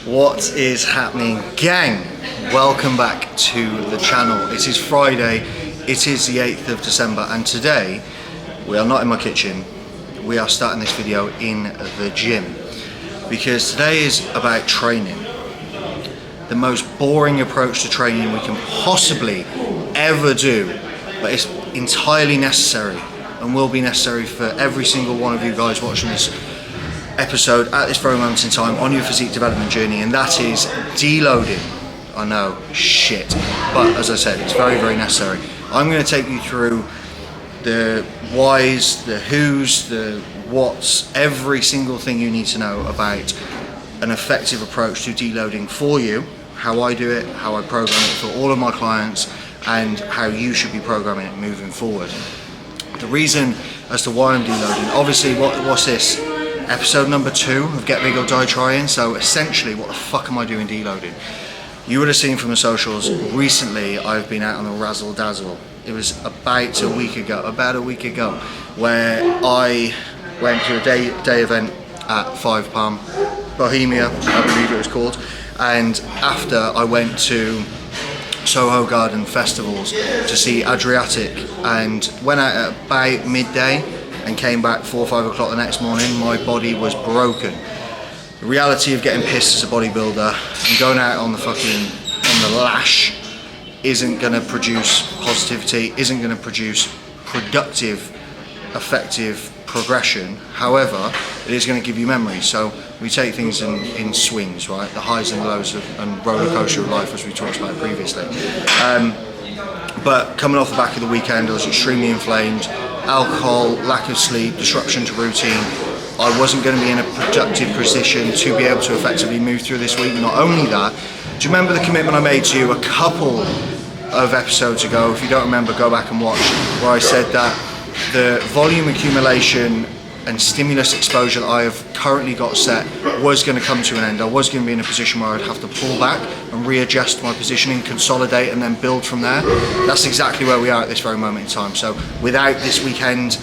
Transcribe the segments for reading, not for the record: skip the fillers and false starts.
What is happening, gang? Welcome back to the channel. It is Friday, it is the 8th of December, and today we are not in my kitchen. We are starting this video in the gym because today is about training. The most boring approach to training we can possibly ever do, but it's entirely necessary and will be necessary for every single one of you guys watching this episode at this very moment in time on your physique development journey, and that is deloading. I know, shit, but as I said, it's very, very necessary. I'm going to take you through the whys, the whos, the whats, every single thing you need to know about an effective approach to deloading for you, how I do it, how I program it for all of my clients, and how you should be programming it moving forward. The reason as to why I'm deloading, obviously, what's this? Episode number 2 of GetBigOrDieTrying. So essentially, what the fuck am I doing deloading? You would have seen from the socials recently, I've been out on a razzle dazzle. It was about a week ago, where I went to a day event at 5 Palm, Bohemia, I believe it was called, and after I went to Soho Garden festivals to see Adriatic, and went out at about midday and came back 4 or 5 o'clock the next morning. My body was broken. The reality of getting pissed as a bodybuilder and going out on the lash isn't going to produce positivity, isn't going to produce productive, effective progression. However, it is going to give you memories. So we take things in swings, right? The highs and the lows and roller coaster of life, as we talked about previously. But coming off the back of the weekend, I was extremely inflamed. Alcohol, lack of sleep, disruption to routine. I wasn't going to be in a productive position to be able to effectively move through this week. Not only that, do you remember the commitment I made to you a couple of episodes ago? If you don't remember, go back and watch, where I said that the volume accumulation and stimulus exposure that I have currently got set was going to come to an end. I was going to be in a position where I'd have to pull back and readjust my positioning, consolidate, and then build from there. That's exactly where we are at this very moment in time. So without this weekend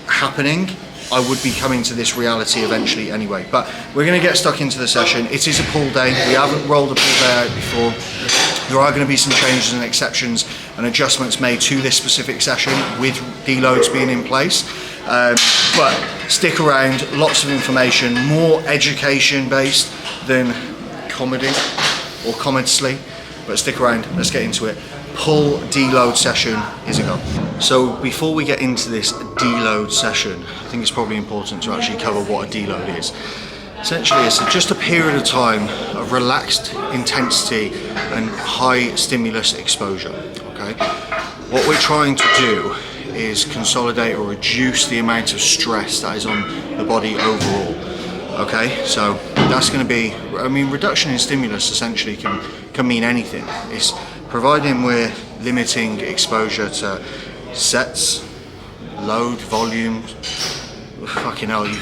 happening, I would be coming to this reality eventually anyway. But we're going to get stuck into the session. It is a pull day. We haven't rolled a pull day out before. There are going to be some changes and exceptions and adjustments made to this specific session with deloads being in place. But stick around, lots of information, more education based than comedy or comedly, but stick around, let's get into it. Pull deload session is a go. So before we get into this deload session, I think it's probably important to actually cover what a deload is. Essentially, it's just a period of time of relaxed intensity and high stimulus exposure, okay? What we're trying to do is consolidate or reduce the amount of stress that is on the body overall, okay? So that's going to be, I mean, reduction in stimulus essentially can mean anything. It's providing we're limiting exposure to sets, load, volume. Fucking hell, you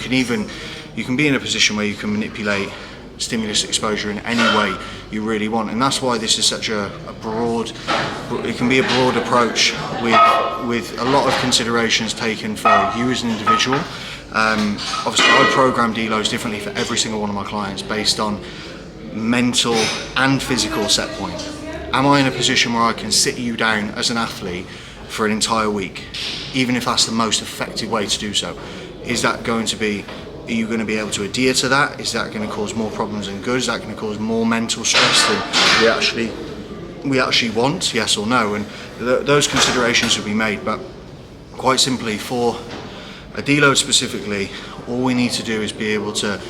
can be in a position where you can manipulate stimulus exposure in any way you really want, and that's why this is such a broad, it can be a broad approach with a lot of considerations taken for you as an individual. Obviously I program deloads differently for every single one of my clients based on mental and physical set point. Am I in a position where I can sit you down as an athlete for an entire week, even if that's the most effective way to do so? Is that going to be, are you going to be able to adhere to that? Is that going to cause more problems than good? Is that going to cause more mental stress than we actually want? Yes or no? And those considerations will be made. But quite simply, for a deload specifically, all we need to do is be able to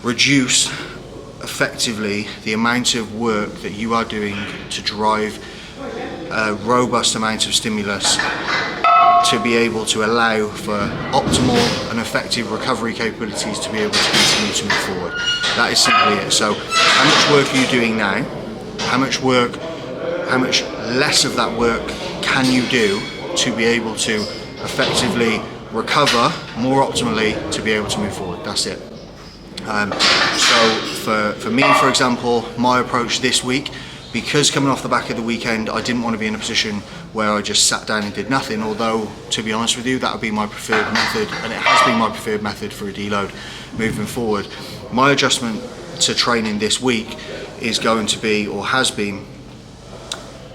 reduce effectively the amount of work that you are doing to drive a robust amount of stimulus to be able to allow for optimal and effective recovery capabilities to be able to continue to move forward. That is simply it. So how much work are you doing now? How much less of that work can you do to be able to effectively recover more optimally to be able to move forward? That's it. So for me, for example, my approach this week, because coming off the back of the weekend, I didn't want to be in a position where I just sat down and did nothing, although, to be honest with you, that would be my preferred method, and it has been my preferred method for a deload moving forward. My adjustment to training this week is going to be, or has been,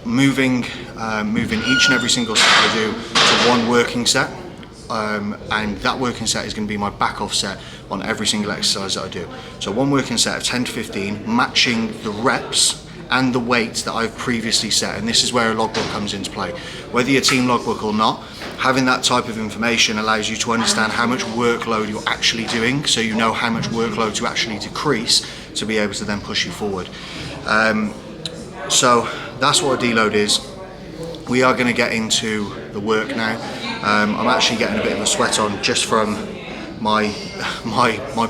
moving each and every single set I do to one working set, and that working set is going to be my back off set on every single exercise that I do. So one working set of 10 to 15, matching the reps and the weights that I've previously set, and this is where a logbook comes into play. Whether you're team logbook or not, having that type of information allows you to understand how much workload you're actually doing, so you know how much workload to actually decrease to be able to then push you forward. So that's what a deload is. We are going to get into the work now. I'm actually getting a bit of a sweat on just from my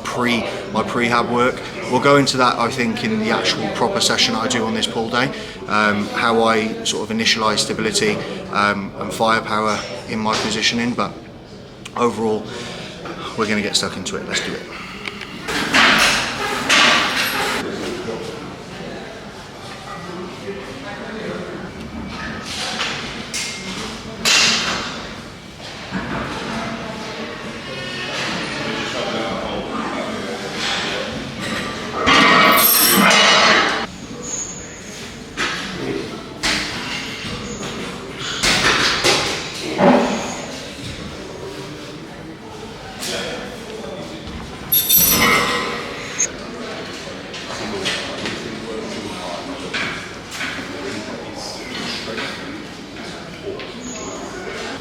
prehab work. We'll go into that, I think, in the actual proper session that I do on this pull day, how I sort of initialize stability and firepower in my positioning, but overall we're going to get stuck into it. Let's do it.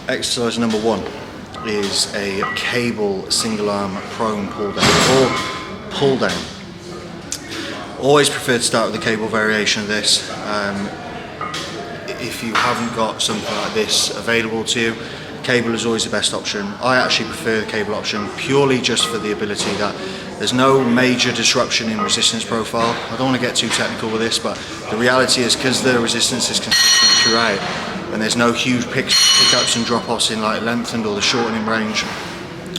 Exercise number 1 is a cable single arm prone pull down or pull down. Always prefer to start with the cable variation of this. If you haven't got something like this available to you, cable is always the best option. I actually prefer the cable option purely just for the ability that there's no major disruption in resistance profile. I don't want to get too technical with this, but the reality is, because the resistance is consistent throughout, and there's no huge pickups and drop-offs in like lengthened or the shortening range,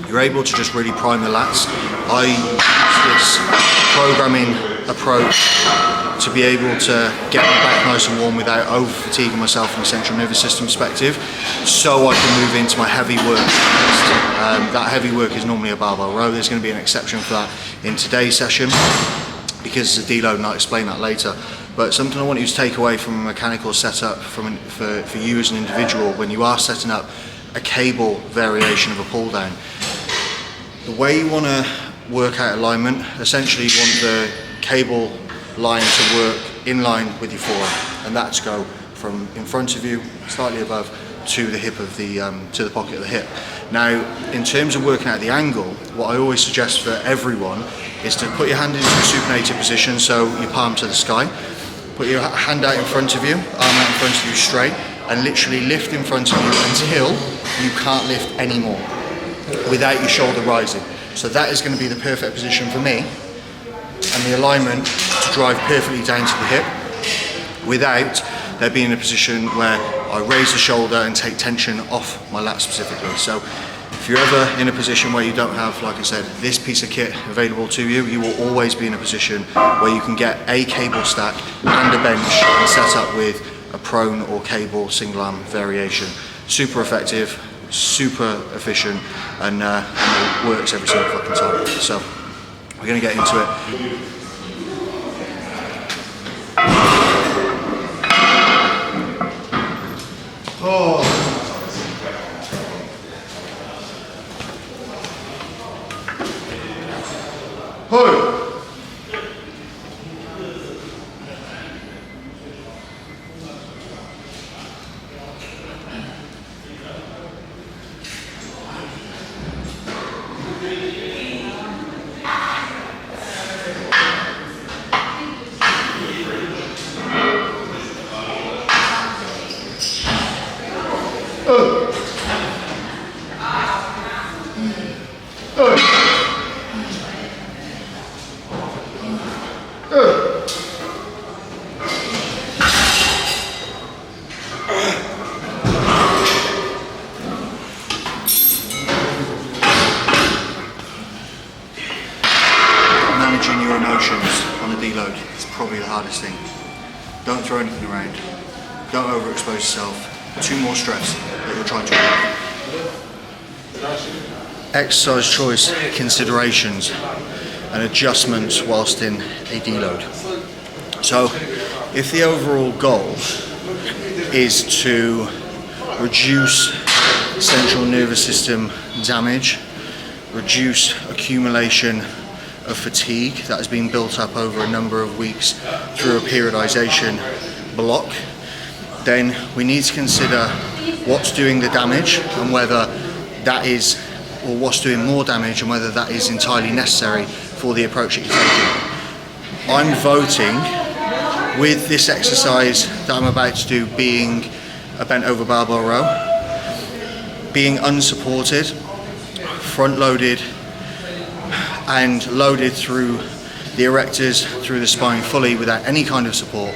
you're able to just really prime the lats. I use this programming approach to be able to get my back nice and warm without over fatiguing myself from a central nervous system perspective, so I can move into my heavy work. That heavy work is normally a barbell row. There's going to be an exception for that in today's session because it's a deload, and I'll explain that later. But something I want you to take away from a mechanical setup for you as an individual when you are setting up a cable variation of a pull down. The way you want to work out alignment, essentially you want the cable line to work in line with your forearm, and that to go from in front of you, slightly above, to the hip of the to the pocket of the hip. Now, in terms of working out the angle, what I always suggest for everyone is to put your hand into a supinated position, so your palm to the sky. Put your hand out in front of you, arm out in front of you straight, and literally lift in front of you until you can't lift anymore without your shoulder rising. So that is going to be the perfect position for me, and the alignment to drive perfectly down to the hip without there being a position where I raise the shoulder and take tension off my lat specifically. So if you're ever in a position where you don't have, like I said, this piece of kit available to you, you will always be in a position where you can get a cable stack and a bench and set up with a prone or cable single arm variation. Super effective, super efficient, and it works every single fucking time. So we're going to get into it. Oh. Hold. Managing your emotions on a deload is probably the hardest thing. Don't throw anything around. Don't overexpose yourself to more stress that you're trying to avoid. Exercise choice considerations. and adjustments whilst in a deload. So if the overall goal is to reduce central nervous system damage, reduce accumulation of fatigue that has been built up over a number of weeks through a periodization block, then we need to consider what's doing the damage and whether that is, or what's doing more damage and whether that is entirely necessary for the approach that you're taking. I'm voting with this exercise that I'm about to do being a bent over barbell row, being unsupported, front loaded and loaded through the erectors, through the spine fully without any kind of support.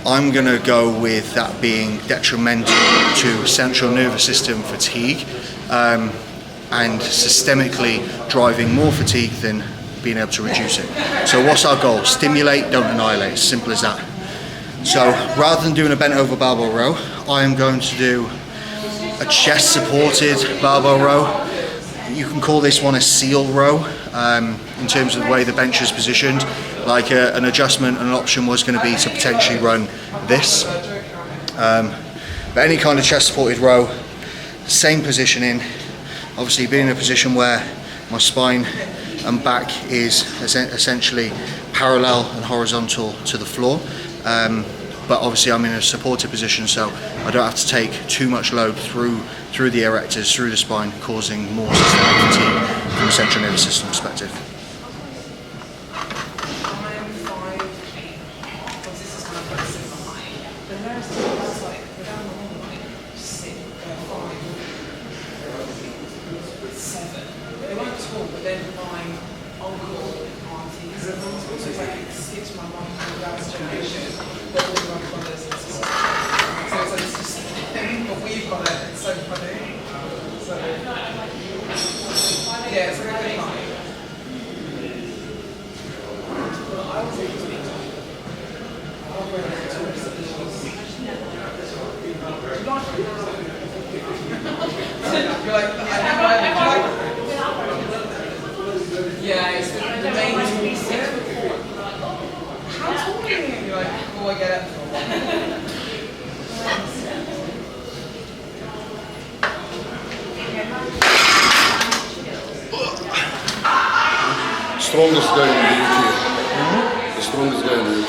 I'm going to go with that being detrimental to central nervous system fatigue and systemically driving more fatigue than being able to reduce it. So what's our goal? Stimulate, don't annihilate, as simple as that. So rather than doing a bent over barbell row, I am going to do a chest supported barbell row. You can call this one a seal row in terms of the way the bench is positioned. Like an adjustment and an option was going to be to potentially run this. But any kind of chest supported row, same positioning. Obviously being in a position where my spine and back is essentially parallel and horizontal to the floor. But obviously I'm in a supported position, so I don't have to take too much load through the erectors, through the spine, causing more systemic fatigue from a central nervous system perspective. Yeah, it's the main how tall are you? You're like, oh, I get it. Strongest guy in the UK. The strongest guy in the UK.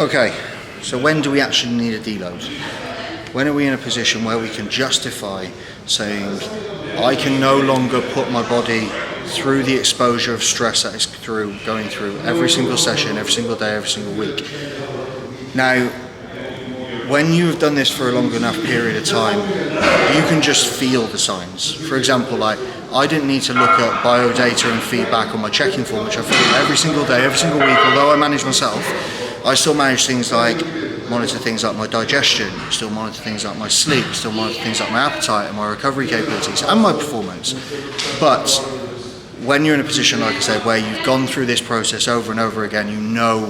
Okay, so when do we actually need a deload? When are we in a position where we can justify saying, I can no longer put my body through the exposure of stress that is going through every single session, every single day, every single week. Now, when you have done this for a long enough period of time, you can just feel the signs. For example, like I didn't need to look at biodata and feedback on my checking form, which I fill every single day, every single week. Although I manage myself, I still manage things like monitor things like my digestion, still monitor things like my sleep, still monitor things like my appetite and my recovery capabilities and my performance. But when you're in a position, like I said, where you've gone through this process over and over again, you know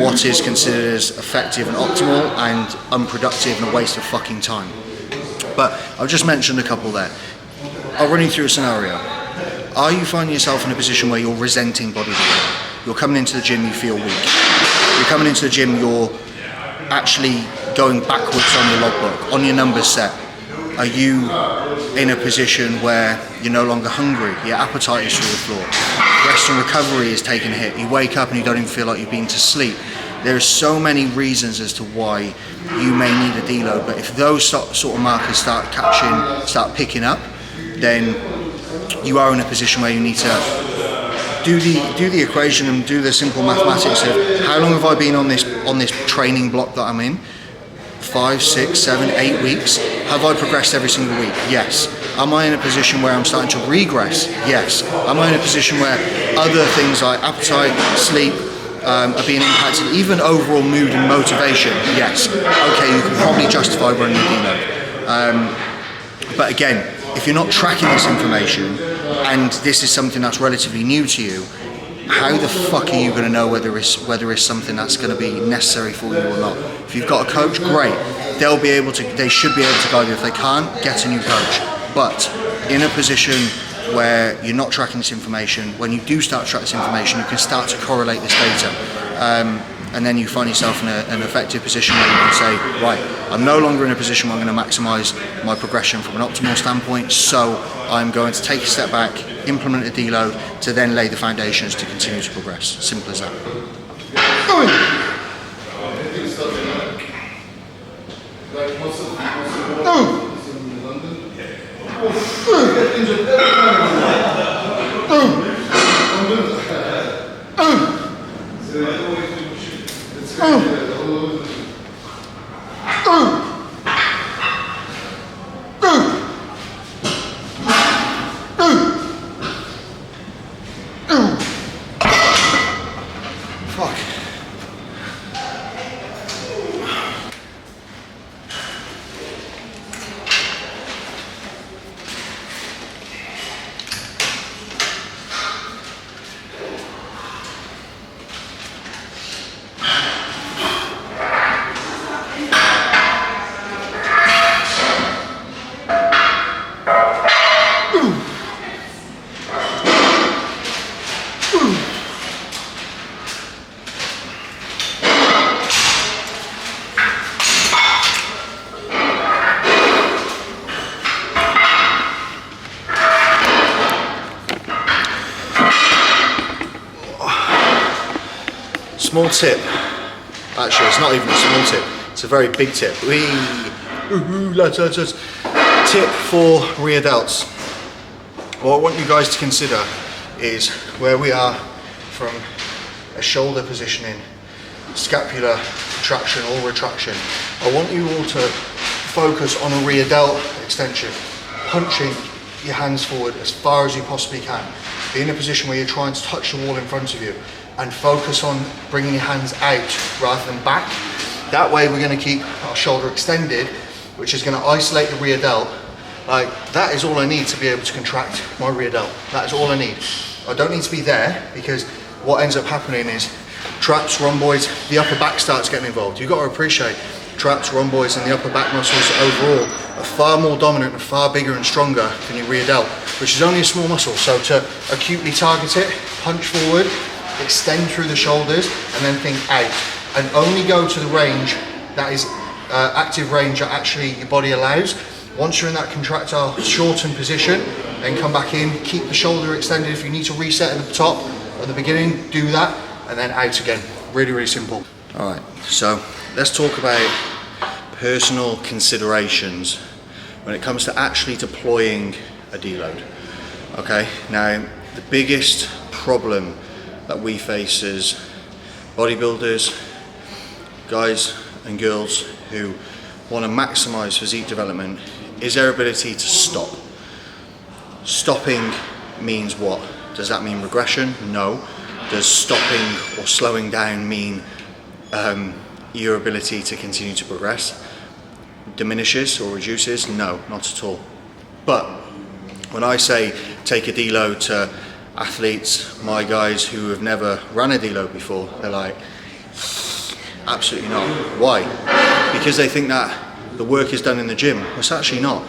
what is considered as effective and optimal and unproductive and a waste of fucking time. But I've just mentioned a couple there. I'll run you through a scenario. Are you finding yourself in a position where you're resenting bodybuilding? You're coming into the gym, you feel weak. You're coming into the gym, you're actually going backwards on your logbook, on your numbers set? Are you in a position where you're no longer hungry, your appetite is through the floor, rest and recovery is taking a hit, you wake up and you don't even feel like you've been to sleep? There are so many reasons as to why you may need a deload, but if those sort of markers start picking up, then you are in a position where you need to do the equation and do the simple mathematics of how long have I been on this training block that I'm in? 5, 6, 7, 8 weeks. Have I progressed every single week? Yes. Am I in a position where I'm starting to regress? Yes. Am I in a position where other things like appetite, sleep, are being impacted, even overall mood and motivation? Yes. Okay, you can probably justify running a deload. But again, if you're not tracking this information, and this is something that's relatively new to you, how the fuck are you going to know whether it's something that's going to be necessary for you or not? If you've got a coach, great. They should be able to guide you. If they can't, get a new coach. But in a position where you're not tracking this information, when you do start to track this information, you can start to correlate this data. And then you find yourself in an effective position where you can say, right, I'm no longer in a position where I'm going to maximize my progression from an optimal standpoint, so I'm going to take a step back, implement a deload to then lay the foundations to continue to progress. Simple as that. Small tip, actually it's not even a small tip, it's a very big tip. Tip for rear delts. What I want you guys to consider is where we are from a shoulder positioning, scapular contraction or retraction. I want you all to focus on a rear delt extension, punching your hands forward as far as you possibly can. Be in a position where you're trying to touch the wall in front of you, and focus on bringing your hands out rather than back. That way we're going to keep our shoulder extended, which is going to isolate the rear delt. Like, that is all I need to be able to contract my rear delt. That is all I need. I don't need to be there, because what ends up happening is traps, rhomboids, the upper back starts getting involved. You've got to appreciate traps, rhomboids and the upper back muscles overall are far more dominant and far bigger and stronger than your rear delt, which is only a small muscle. So to acutely target it, punch forward, extend through the shoulders and then think out, and only go to the range that is active range that actually your body allows. Once you're in that contractile shortened position, then come back in, keep the shoulder extended. If you need to reset at the top at the beginning, do that, and then out again. Really, really simple. All right, so let's talk about personal considerations when it comes to actually deploying a deload. Okay, now the biggest problem that we face as bodybuilders, guys and girls who want to maximize physique development, is their ability to stop. Stopping means what? Does that mean regression? No. Does stopping or slowing down mean your ability to continue to progress diminishes or reduces? No, not at all. But when I say take a deload to athletes, my guys who have never run a deload before, they're like, absolutely not. Why? Because they think that the work is done in the gym. It's actually not.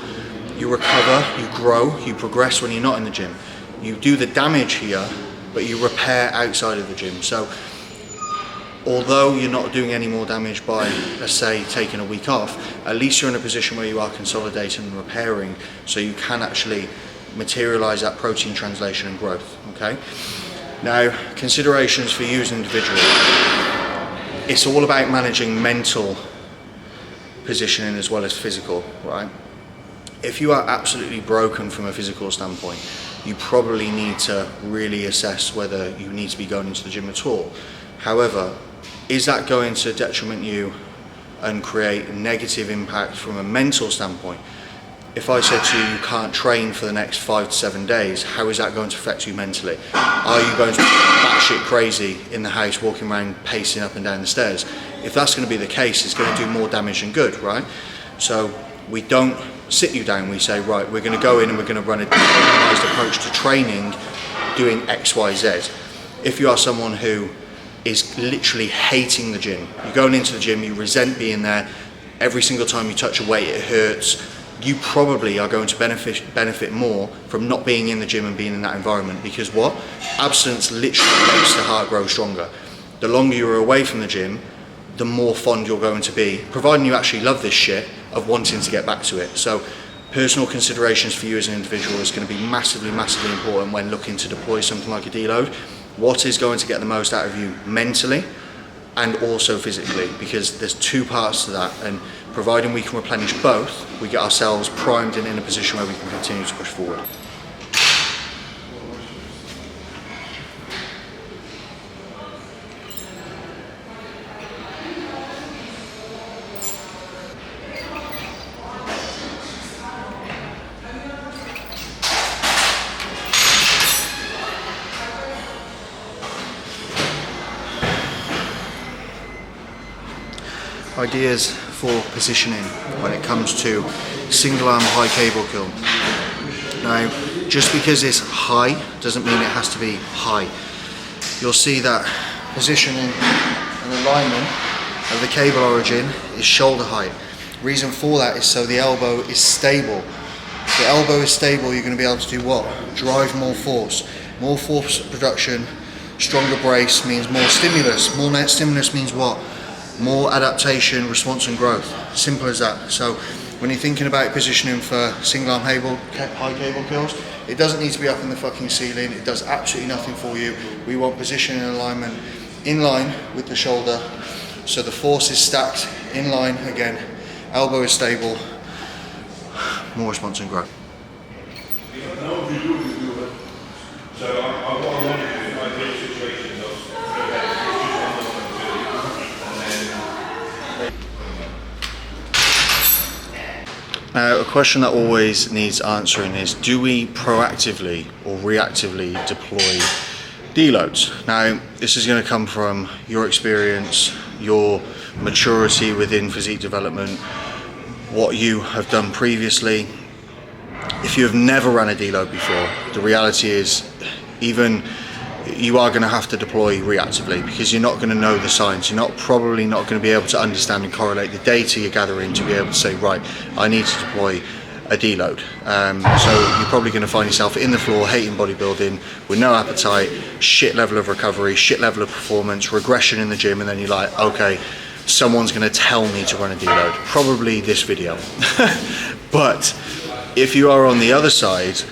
You recover, you grow, you progress when you're not in the gym. You do the damage here, but you repair outside of the gym. So although you're not doing any more damage by, let's say, taking a week off, at least you're in a position where you are consolidating and repairing, so you can actually materialize that protein translation and growth, okay? Now, considerations for you as an individual. It's all about managing mental positioning as well as physical, right? If you are absolutely broken from a physical standpoint, you probably need to really assess whether you need to be going into the gym at all. However, is that going to detriment you and create a negative impact from a mental standpoint? If I said to you, you can't train for the next 5 to 7 days, how is that going to affect you mentally? Are you going to be batshit crazy in the house, walking around, pacing up and down the stairs? If that's going to be the case, it's going to do more damage than good, right? So we don't sit you down, we say, right, we're going to go in and we're going to run a organized approach to training, doing X, Y, Z. If you are someone who is literally hating the gym, you're going into the gym, you resent being there, every single time you touch a weight it hurts, you probably are going to benefit more from not being in the gym and being in that environment, because what? Abstinence literally makes the heart grow stronger. The longer you're away from the gym, the more fond you're going to be, providing you actually love this shit, of wanting to get back to it. So personal considerations for you as an individual is going to be massively, massively important when looking to deploy something like a deload. What is going to get the most out of you mentally and also physically, because there's two parts to that, and providing we can replenish both, we get ourselves primed and in a position where we can continue to push forward. Ideas for positioning when it comes to single arm high cable curl. Now, just because it's high doesn't mean it has to be high. You'll see that positioning and alignment of the cable origin is shoulder height. Reason for that is so the elbow is stable. If the elbow is stable, you're going to be able to do what? Drive more force. More force production, stronger brace means more stimulus. More net stimulus means what? More adaptation, response and growth. Simple as that. So when you're thinking about positioning for single arm high cable curls, it doesn't need to be up in the fucking ceiling. It does absolutely nothing for you. We want positioning and alignment in line with the shoulder, so the force is stacked in line again, elbow is stable, more response and growth. Now, a question that always needs answering is, do we proactively or reactively deploy deloads? Now, this is going to come from your experience, your maturity within physique development, what you have done previously. If you have never run a deload before, the reality is you are going to have to deploy reactively, because you're not going to know the science. You're probably not going to be able to understand and correlate the data you're gathering to be able to say, right, I need to deploy a deload. So you're probably going to find yourself in the floor hating bodybuilding with no appetite, shit level of recovery, shit level of performance, regression in the gym, and then you're like, okay, someone's going to tell me to run a deload. Probably this video. But if you are on the other side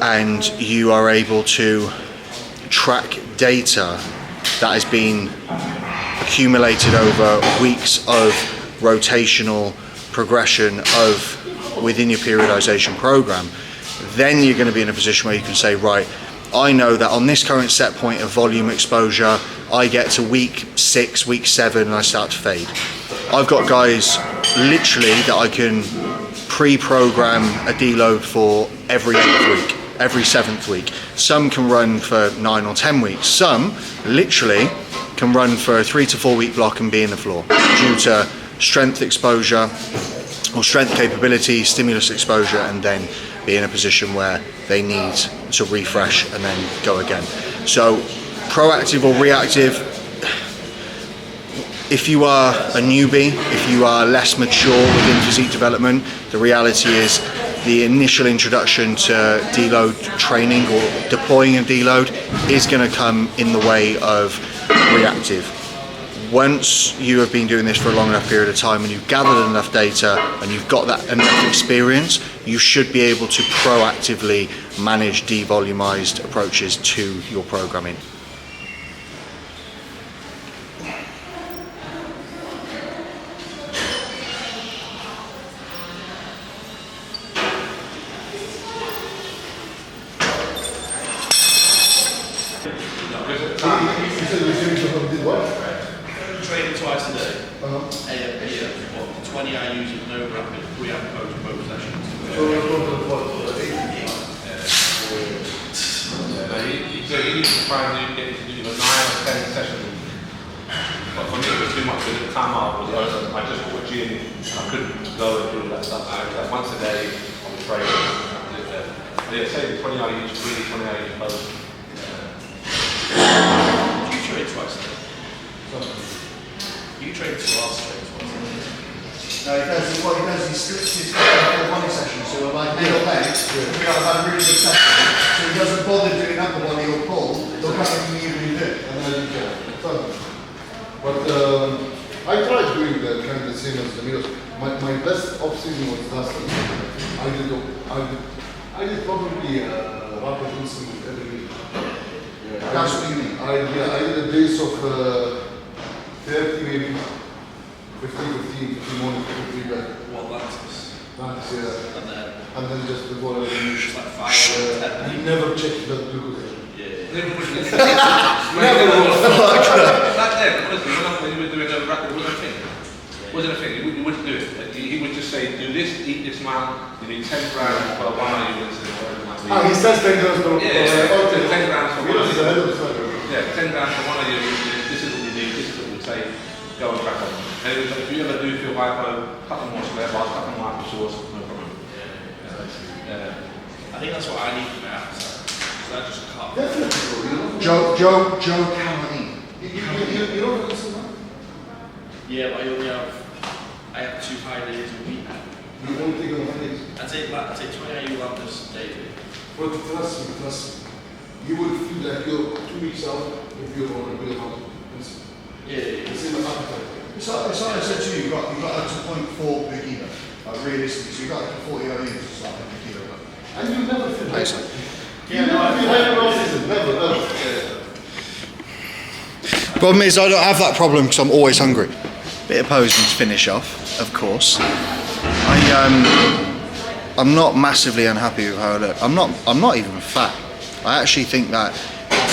and you are able to track data that has been accumulated over weeks of rotational progression within your periodization program, then you're going to be in a position where you can say, right, I know that on this current set point of volume exposure, I get to week 6, week 7, and I start to fade. I've got guys literally that I can pre-program a deload for every 8th week, every 7th week. Some can run for 9 or 10 weeks. Some literally can run for a 3 to 4 week block and be in the floor due to strength exposure or strength capability, stimulus exposure, and then be in a position where they need to refresh and then go again. So proactive or reactive, if you are a newbie, if you are less mature within physique development, the reality is the initial introduction to deload training or deploying a deload is going to come in the way of reactive. once you have been doing this for a long enough period of time and you've gathered enough data and you've got that enough experience, you should be able to proactively manage devolumized approaches to your programming. Training twice a day. Yeah, 20 IUs with no rapid pre-and post sessions. So you need to try and get to do 9 or 10 sessions. But for me, it was too much. At the time I just put a gym. I couldn't go and do all that stuff. So like once a day on the train. Yeah, say 20 IUs pre, 20 IUs post. You train twice a day. You train twice a day. No, what he does, he splits his full body session, so like middle legs, we have had a really good session, so he doesn't bother doing upper body or pull, he'll come and you do. and then you can. But I tried doing the kind of the same as the middle. My best off season was last season. I did probably rapid insulin every week. Yeah, That's what you mean? I did a base of 30 maybe, 15 morning, 15 back. What lattice? That's yeah. And then just the water. Just like 5 You never check the glucose. Back then, honestly, when you were doing a rapid, it wasn't a thing. It wasn't a thing. He wouldn't do it. He would just say, do this, eat this amount, you need 10 grams for 1 IU insulin, whatever it might be. He says 10 grams per Yeah, 10 grams for 1 He IU. was ahead Yeah, 10 grams for 1 IU, this is what you need, this is what we say, go and crack on. And it was like, if you ever do feel hypo, couple more square bars, couple more apple sauce, no problem. I think that's what I need for my appetite. So I just cut. Definitely. Joe cannot eat. You don't listen, man. Yeah, but I have 2 high days a week. You don't take on Mondays. I take 20 IU lambdas daily. But trust me. You will feel like you're 2 weeks out if you're on a real amount. Yeah. It's in the appetite. It's like I said to you, you've got up to 0.4 per kilo, realistically, so you've got up to 40 IUs, it's like per kilo. And you never feel like Basically. You never feel like you're season. Never. Problem is, I don't have that problem because I'm always hungry. Bit of posing to finish off, of course. I'm not massively unhappy with how I look. I'm not even fat. I actually think that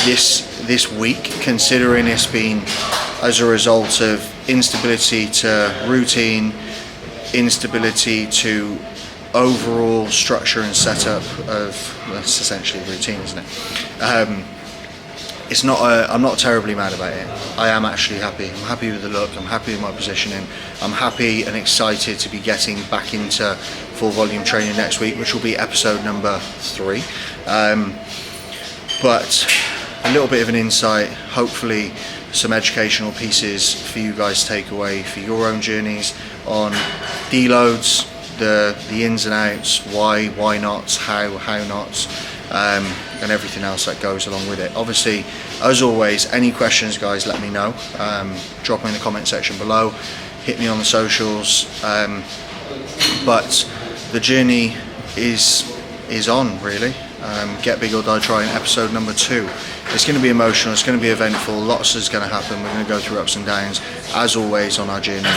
this week, considering it's been as a result of instability to routine, instability to overall structure and setup of, that's essentially routine, isn't it? It's not. I'm not terribly mad about it. I am actually happy. I'm happy with the look. I'm happy with my positioning. I'm happy and excited to be getting back into full volume training next week, which will be episode number 3. But a little bit of an insight, hopefully some educational pieces for you guys to take away for your own journeys on deloads, the ins and outs, why not, how not, and everything else that goes along with it. Obviously, as always, any questions, guys, let me know. Drop them in the comment section below, hit me on the socials, but the journey is on, really. Get Big or Die Trying, episode number 2. It's going to be emotional, it's going to be eventful, lots is going to happen, we're going to go through ups and downs, as always on our journey,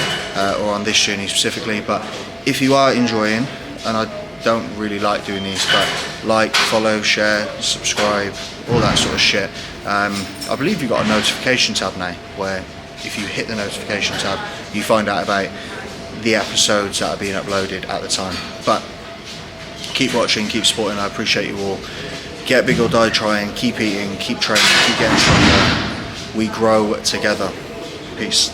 or on this journey specifically. But if you are enjoying, and I don't really like doing these, but like, follow, share, subscribe, all that sort of shit. I believe you've got a notification tab now, where if you hit the notification tab, you find out about the episodes that are being uploaded at the time. But keep watching, keep supporting, I appreciate you all. Get big or die trying, keep eating, keep training, keep getting stronger. We grow together. Peace.